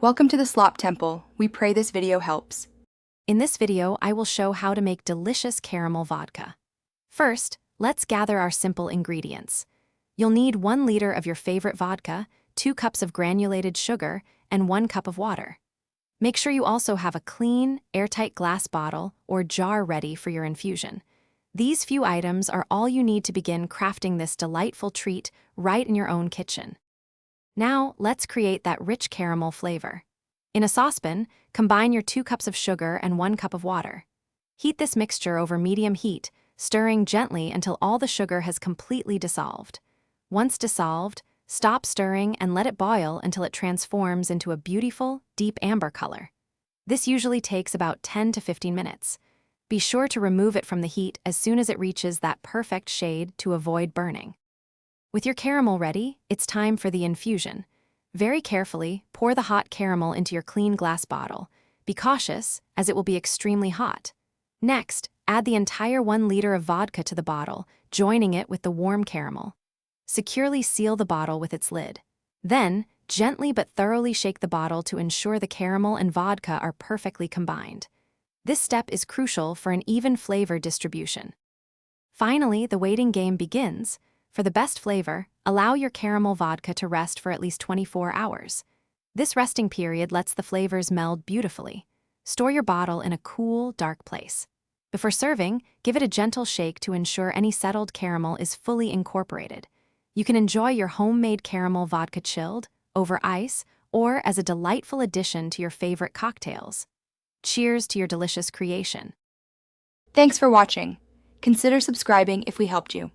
Welcome to the Slop Temple. We pray this video helps. In this video, I will show how to make delicious caramel vodka. First, let's gather our simple ingredients. You'll need 1 liter of your favorite vodka, 2 cups of granulated sugar, and 1 cup of water. Make sure you also have a clean, airtight glass bottle or jar ready for your infusion. These few items are all you need to begin crafting this delightful treat right in your own kitchen. Now, let's create that rich caramel flavor. In a saucepan, combine your 2 cups of sugar and 1 cup of water. Heat this mixture over medium heat, stirring gently until all the sugar has completely dissolved. Once dissolved, stop stirring and let it boil until it transforms into a beautiful, deep amber color. This usually takes about 10 to 15 minutes. Be sure to remove it from the heat as soon as it reaches that perfect shade to avoid burning. With your caramel ready, it's time for the infusion. Very carefully, pour the hot caramel into your clean glass bottle. Be cautious, as it will be extremely hot. Next, add the entire 1 liter of vodka to the bottle, joining it with the warm caramel. Securely seal the bottle with its lid. Then, gently but thoroughly shake the bottle to ensure the caramel and vodka are perfectly combined. This step is crucial for an even flavor distribution. Finally, the waiting game begins. For the best flavor, allow your caramel vodka to rest for at least 24 hours. This resting period lets the flavors meld beautifully. Store your bottle in a cool, dark place. Before serving, give it a gentle shake to ensure any settled caramel is fully incorporated. You can enjoy your homemade caramel vodka chilled, over ice, or as a delightful addition to your favorite cocktails. Cheers to your delicious creation. Thanks for watching. Consider subscribing if we helped you.